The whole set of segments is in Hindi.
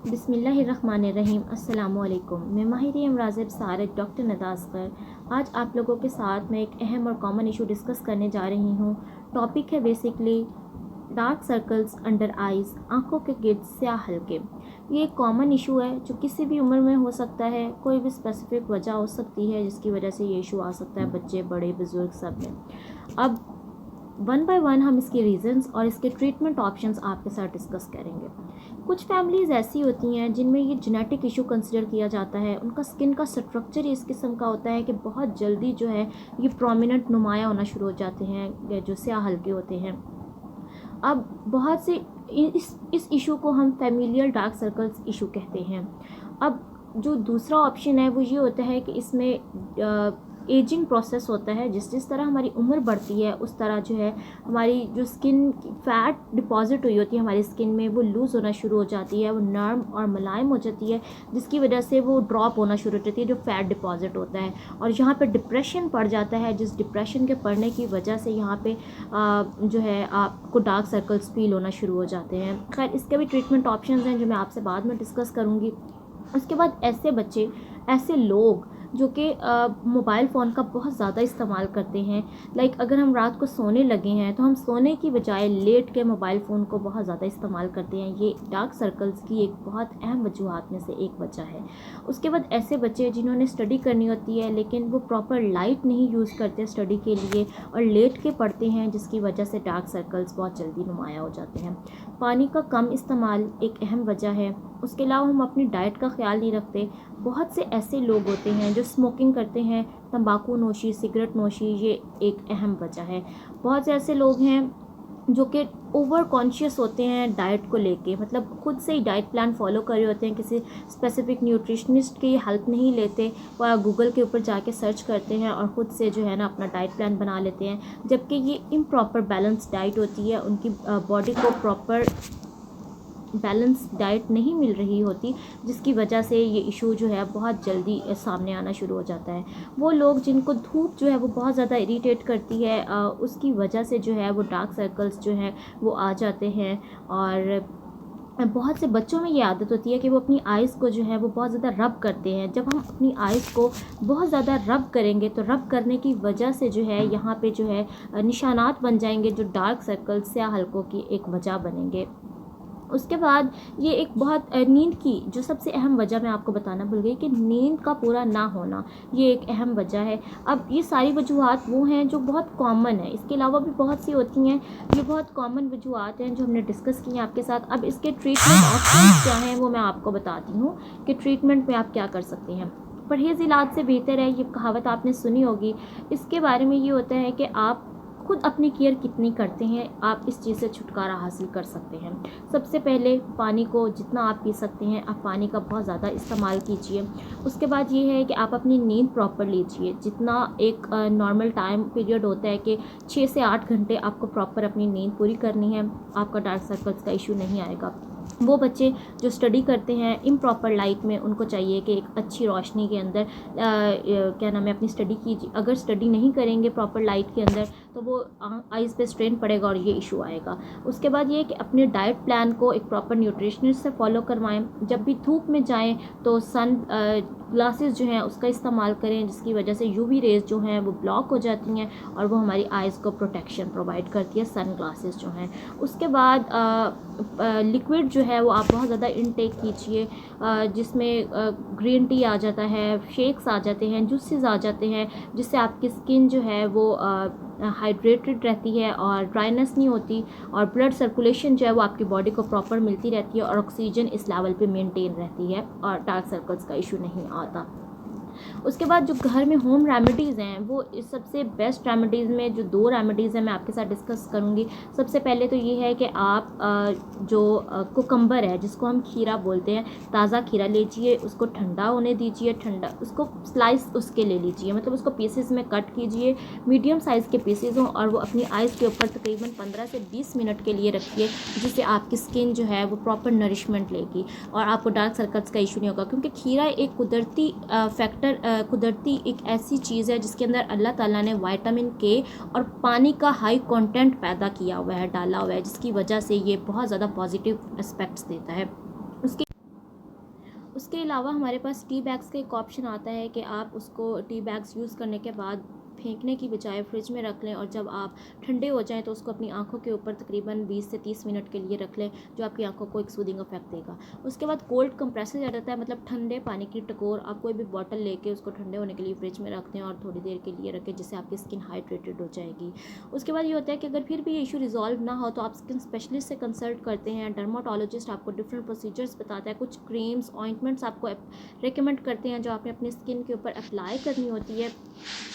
बिस्मिल्लाहिर्रहमानिर्रहीम। अस्सलामुअलैकुम। मैं माहिर अमराज़ सारक डॉक्टर नदास्कर आज आप लोगों के साथ मैं एक अहम और कॉमन इशू डिस्कस करने जा रही हूँ। टॉपिक है basically dark circles under eyes, आँखों के गिर्द स्याह हल्के। ये एक कॉमन इशू है जो किसी भी उम्र में हो सकता है, कोई भी स्पेसिफिक वजह हो सकती है जिसकी वजह से ये इशू आ सकता है, बच्चे बड़े बुजुर्ग सब में। अब वन बाय वन हम इसके रीज़न्स और इसके ट्रीटमेंट ऑप्शंस आपके साथ डिस्कस करेंगे। कुछ फैमिलीज़ ऐसी होती हैं जिनमें ये जेनेटिक इशू कंसिडर किया जाता है। उनका स्किन का स्ट्रक्चर ही इस किस्म का होता है कि बहुत जल्दी जो है ये प्रोमिनेंट नुमाया होना शुरू हो जाते हैं, जो स्याह हल्के होते हैं। अब बहुत से इस इशू को हम फैमिलियल डार्क सर्कल्स इशू कहते हैं। अब जो दूसरा ऑप्शन है वो ये होता है कि इसमें एजिंग प्रोसेस होता है। जिस जिस तरह हमारी उम्र बढ़ती है उस तरह जो है हमारी जो स्किन फैट डिपॉजिट हुई होती है हमारी स्किन में वो लूज़ होना शुरू हो जाती है, वो नरम और मुलायम हो जाती है, जिसकी वजह से वो ड्रॉप होना शुरू हो जाती है, जो फैट डिपॉजिट होता है। और यहाँ पे डिप्रेशन पड़ जाता है, जिस डिप्रेशन के पड़ने की वजह से यहाँ पे जो है आपको डार्क सर्कल्स फील होना शुरू हो जाते हैं। खैर, इसके भी ट्रीटमेंट ऑप्शंस हैं जो मैं आपसे बाद में डिस्कस करूँगी। उसके बाद ऐसे बच्चे, ऐसे लोग जो कि मोबाइल फ़ोन का बहुत ज़्यादा इस्तेमाल करते हैं। लाइक अगर हम रात को सोने लगे हैं तो हम सोने की बजाय लेट के मोबाइल फ़ोन को बहुत ज़्यादा इस्तेमाल करते हैं। ये डार्क सर्कल्स की एक बहुत अहम वजूहात में से एक वजह है। उसके बाद ऐसे बच्चे जिन्होंने स्टडी करनी होती है लेकिन वो प्रॉपर लाइट नहीं यूज़ करते स्टडी के लिए और लेट के पढ़ते हैं, जिसकी वजह से डार्क सर्कल्स बहुत जल्दी नुमाया हो जाते हैं। पानी का कम इस्तेमाल एक अहम वजह है। उसके अलावा हम अपनी डाइट का ख्याल नहीं रखते। बहुत से ऐसे लोग होते हैं जो स्मोकिंग करते हैं, तंबाकू नोशी, सिगरेट नोशी, ये एक अहम वजह है। बहुत से ऐसे लोग हैं जो कि ओवर कॉन्शियस होते हैं डाइट को लेके, मतलब खुद से ही डाइट प्लान फॉलो कर रहे होते हैं, किसी स्पेसिफिक न्यूट्रिशनिस्ट की हेल्प नहीं लेते, वह गूगल के ऊपर जाके सर्च करते हैं और ख़ुद से जो है ना अपना डाइट प्लान बना लेते हैं, जबकि ये इम्प्रॉपर बैलेंस डाइट होती है। उनकी बॉडी को प्रॉपर बैलेंस डाइट नहीं मिल रही होती, जिसकी वजह से ये इशू जो है बहुत जल्दी सामने आना शुरू हो जाता है। वो लोग जिनको धूप जो है वो बहुत ज़्यादा इरिटेट करती है, उसकी वजह से जो है वो डार्क सर्कल्स जो हैं वो आ जाते हैं। और बहुत से बच्चों में ये आदत होती है कि वो अपनी आइज़ को जो है वो बहुत ज़्यादा रब करते हैं। जब हम अपनी आइज़ को बहुत ज़्यादा रब करेंगे तो रब करने की वजह से जो है यहाँ पे जो है निशानात बन जाएंगे, जो डार्क सर्कल्स या हल्कों की एक वजह बनेंगे। उसके बाद ये एक बहुत नींद की जो सबसे अहम वजह मैं आपको बताना भूल गई कि नींद का पूरा ना होना, ये एक अहम वजह है। अब ये सारी वजूहात वो हैं जो बहुत कॉमन है, इसके अलावा भी बहुत सी होती हैं। ये बहुत कॉमन वजूहात हैं जो हमने डिस्कस की हैं आपके साथ। अब इसके ट्रीटमेंट ऑप्शंस क्या हैं वो मैं आपको बताती हूँ कि ट्रीटमेंट में आप क्या कर सकते हैं। परहेज़ इलाज से बेहतर है, ये कहावत आपने सुनी होगी। इसके बारे में ये होता है कि आप खुद अपनी केयर कितनी करते हैं, आप इस चीज़ से छुटकारा हासिल कर सकते हैं। सबसे पहले पानी को जितना आप पी सकते हैं आप पानी का बहुत ज़्यादा इस्तेमाल कीजिए। उसके बाद ये है कि आप अपनी नींद प्रॉपर लीजिए। जितना एक नॉर्मल टाइम पीरियड होता है कि 6 से 8 घंटे आपको प्रॉपर अपनी नींद पूरी करनी है, आपका डार्क सर्कल्स का इशू नहीं आएगा। वो बच्चे जो स्टडी करते हैं इम्प्रॉपर लाइट में, उनको चाहिए कि एक अच्छी रोशनी के अंदर क्या नाम है अपनी स्टडी कीजिए। अगर स्टडी नहीं करेंगे प्रॉपर लाइट के अंदर तो वो आइज़ पे स्ट्रेन पड़ेगा और ये इशू आएगा। उसके बाद ये है कि अपने डाइट प्लान को एक प्रॉपर न्यूट्रिशनिस्ट से फॉलो करवाएं। जब भी धूप में जाएं तो सन ग्लासेस जो हैं उसका इस्तेमाल करें, जिसकी वजह से यूवी रेज जो हैं वो ब्लॉक हो जाती हैं और वो हमारी आइज़ को प्रोटेक्शन प्रोवाइड करती है, सन ग्लासेस जो हैं। उसके बाद लिक्विड जो है वो आप बहुत ज़्यादा इनटेक कीजिए, जिसमें ग्रीन टी आ जाता है, शेक्स आ जाते हैं, जूसेस आ जाते हैं, जिससे आपकी स्किन जो है वो हाइड्रेटेड रहती है और ड्राइनेस नहीं होती और ब्लड सर्कुलेशन जो है वो आपकी बॉडी को प्रॉपर मिलती रहती है और ऑक्सीजन इस लेवल पे मेंटेन रहती है और डार्क सर्कल्स का इशू नहीं आता। उसके बाद जो घर में होम रेमेडीज़ हैं वो इस सबसे बेस्ट रेमेडीज़ में जो 2 रेमेडीज़ हैं मैं आपके साथ डिस्कस करूँगी। सबसे पहले तो ये है कि आप जो कुकम्बर है जिसको हम खीरा बोलते हैं, ताज़ा खीरा लीजिए, उसको ठंडा होने दीजिए, ठंडा उसको स्लाइस उसके ले लीजिए, मतलब उसको पीसेस में कट कीजिए, मीडियम साइज़ के पीसेस हों और वो अपनी आइज़ के ऊपर तकरीबन 15 से 20 मिनट के लिए रखिए, जिससे आपकी स्किन जो है वो प्रॉपर नरिशमेंट लेगी और आपको डार्क सर्कल्स का इशू नहीं होगा। क्योंकि खीरा एक कुदरती फैक्टर कुदरती एक ऐसी चीज़ है जिसके अंदर अल्लाह ताला ने विटामिन के और पानी का हाई कंटेंट पैदा किया हुआ है, डाला हुआ है, जिसकी वजह से ये बहुत ज़्यादा पॉजिटिव एस्पेक्ट्स देता है। उसके उसके अलावा हमारे पास टी बैग्स का एक ऑप्शन आता है कि आप उसको टी बैग्स यूज़ करने के बाद फेंकने की बजाय फ्रिज में रख लें और जब आप ठंडे हो जाएं तो उसको अपनी आंखों के ऊपर तकरीबन 20 से 30 मिनट के लिए रख लें, जो आपकी आंखों को एक सूदिंग इफेक्ट देगा। उसके बाद कोल्ड कंप्रेसर आ जाता है, मतलब ठंडे पानी की टकोर, आप कोई भी बॉटल लेके उसको ठंडे होने के लिए फ्रिज में रख दें और थोड़ी देर के लिए रखें, जिससे आपकी स्किन हाइड्रेटेड हो जाएगी। उसके बाद ये होता है कि अगर फिर भी ये इशू रिजॉल्व ना हो तो आप स्किन स्पेशलिस्ट से कंसल्ट करते हैं। डर्माटोलॉजिस्ट आपको डिफरेंट प्रोसीजर्स बताता है, कुछ क्रीम्स ऑइंटमेंट्स आपको रिकमेंड करते हैं जो आपने अपनी स्किन के ऊपर अप्लाई करनी होती है,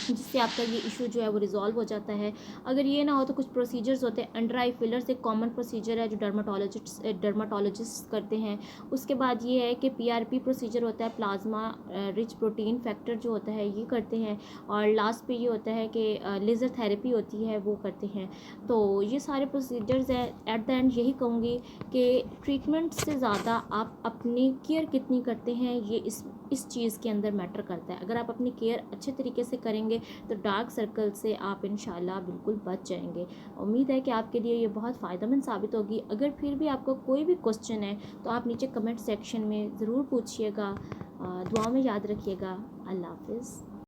जिससे आपका ये इशू जो है वो रिजॉल्व हो जाता है। अगर ये ना हो तो कुछ प्रोसीजर्स होते हैं। अंडर आई फिलर्स एक कॉमन प्रोसीजर है जो डर्माटोलॉजिस्ट करते हैं। उसके बाद ये है कि PRP प्रोसीजर होता है, प्लाज्मा रिच प्रोटीन फैक्टर जो होता है ये करते हैं। और लास्ट पे ये होता है कि लेज़र थेरेपी होती है, वो करते हैं। तो ये सारे प्रोसीजर्स हैं। एट द एंड यही कहूँगी कि ट्रीटमेंट से ज़्यादा आप अपनी केयर कितनी करते हैं ये इस चीज़ के अंदर मैटर करता है। अगर आप अपनी केयर अच्छे तरीके से करेंगे तो डार्क सर्कल से आप इंशाल्लाह बिल्कुल बच जाएंगे। उम्मीद है कि आपके लिए ये बहुत फ़ायदेमंद साबित होगी। अगर फिर भी आपको कोई भी क्वेश्चन है तो आप नीचे कमेंट सेक्शन में ज़रूर पूछिएगा। दुआ में याद रखिएगा। अल्लाह हाफ़िज़।